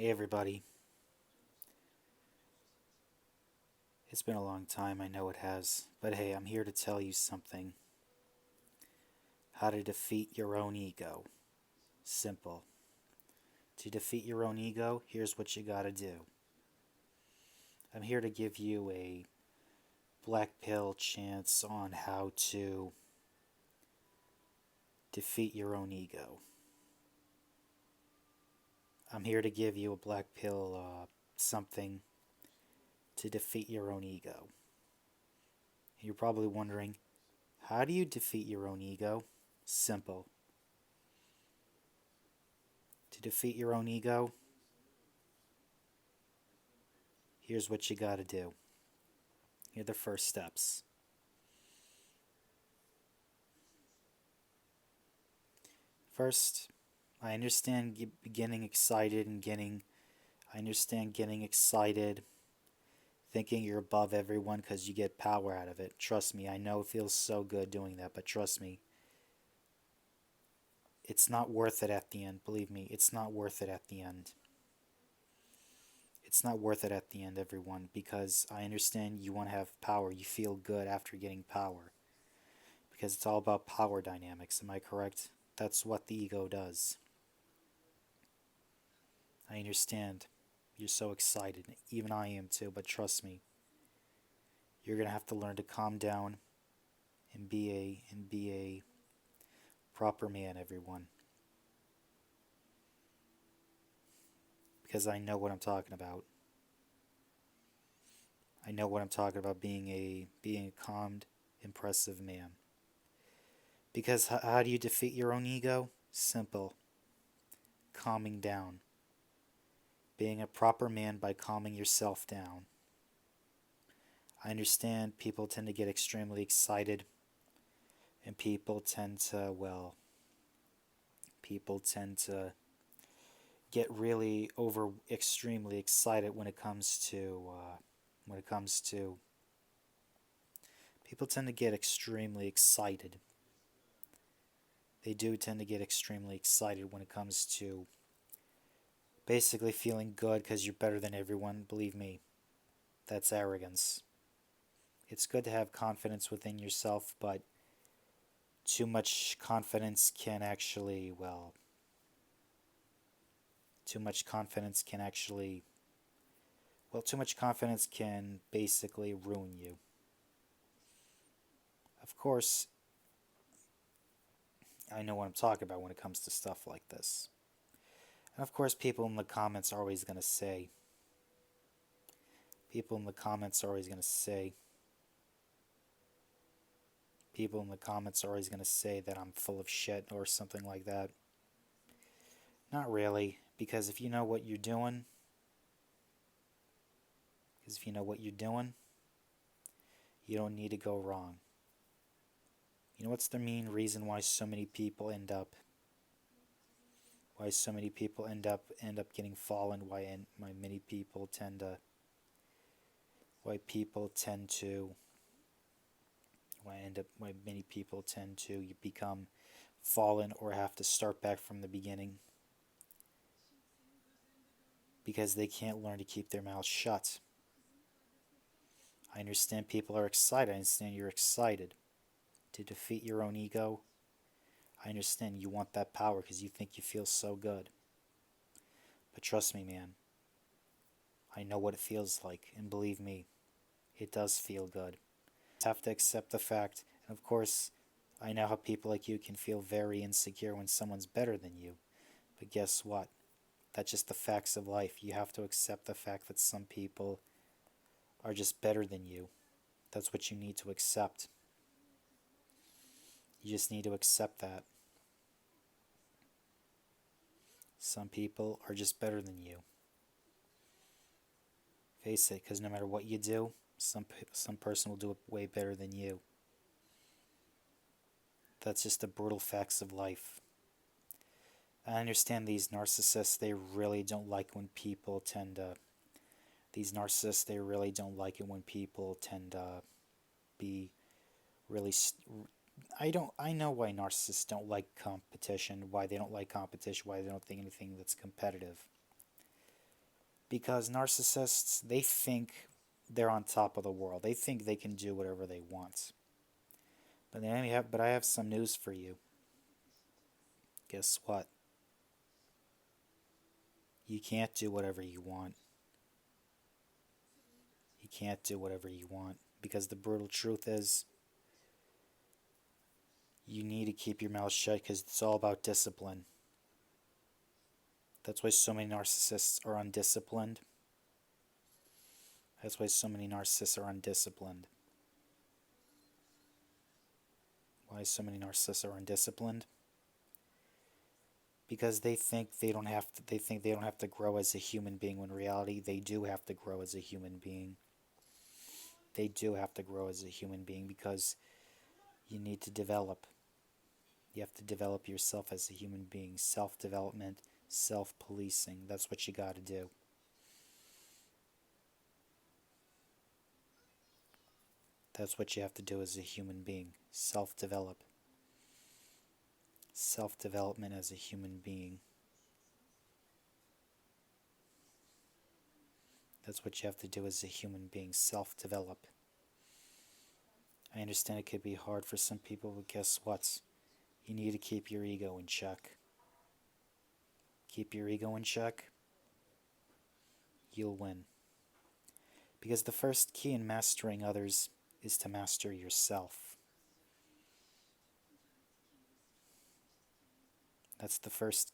Hey everybody, it's been a long time, I know it has, but hey, I'm here to tell you something. How to defeat your own ego. Simple. To defeat your own ego, here's what you gotta do. I'm here to give you a black pill chance on how to defeat your own ego. I'm here to give you a black pill, something to defeat your own ego. You're probably wondering, how do you defeat your own ego? Simple. To defeat your own ego, here's what you gotta do. Here are the first steps. First, I understand getting excited and getting. I understand getting excited, thinking you're above everyone because you get power out of it. Trust me, I know it feels so good doing that, but trust me, it's not worth it at the end. Believe me, it's not worth it at the end. It's not worth it at the end, everyone, because I understand you want to have power. You feel good after getting power because it's all about power dynamics. Am I correct? That's what the ego does. I understand. You're so excited. Even I am too, but trust me. You're going to have to learn to calm down and be a proper man, everyone. Because I know what I'm talking about. I know what I'm talking about being a calmed, impressive man. Because how do you defeat your own ego? Simple. Calming down. Being a proper man by calming yourself down. I understand people tend to get extremely excited and people tend to get really over extremely excited when it comes to people tend to get extremely excited. They do tend to get extremely excited when it comes to basically feeling good because you're better than everyone. Believe me, that's arrogance. It's good to have confidence within yourself, but too much confidence can actually, well, too much confidence can actually, too much confidence can basically ruin you. Of course, I know what I'm talking about when it comes to stuff like this. And of course, people in the comments are always going to say, people in the comments are always going to say that I'm full of shit or something like that. Not really, because if you know what you're doing, you don't need to go wrong. You know what's the main reason why so many people end up getting fallen? Why many people tend to why people tend to why many people tend to become fallen or have to start back from the beginning because they can't learn to keep their mouths shut. I understand people are excited. I understand you're excited to defeat your own ego. I understand you want that power because you think you feel so good. But trust me, man, I know what it feels like, and believe me, it does feel good. Have to accept the fact, and of course, I know how people like you can feel very insecure when someone's better than you. But guess what? That's just the facts of life. You have to accept the fact that some people are just better than you. That's what you need to accept. You just need to accept that. Some people are just better than you. Face it, because no matter what you do, some person will do it way better than you. That's just the brutal facts of life. I understand these narcissists, they really don't like when people tend to. These narcissists, they really don't like it when people tend to be really. I know why narcissists don't like competition, why they don't like competition, why they don't think anything that's competitive. Because narcissists, they think they're on top of the world. They think they can do whatever they want. But I have some news for you. Guess what? You can't do whatever you want. You can't do whatever you want. Because the brutal truth is, you need to keep your mouth shut because it's all about discipline. That's why so many narcissists are undisciplined. That's why so many narcissists are undisciplined. Why so many narcissists are undisciplined? Because they think they don't have to grow as a human being, when in reality they do have to grow as a human being. They do have to grow as a human being because you need to develop. You have to develop yourself as a human being. Self-development, self-policing. That's what you got to do. That's what you have to do as a human being. Self-develop. Self-development as a human being. That's what you have to do as a human being. Self-develop. I understand it could be hard for some people, but guess what? You need to keep your ego in check. Keep your ego in check. You'll win. Because the first key in mastering others is to master yourself. That's the first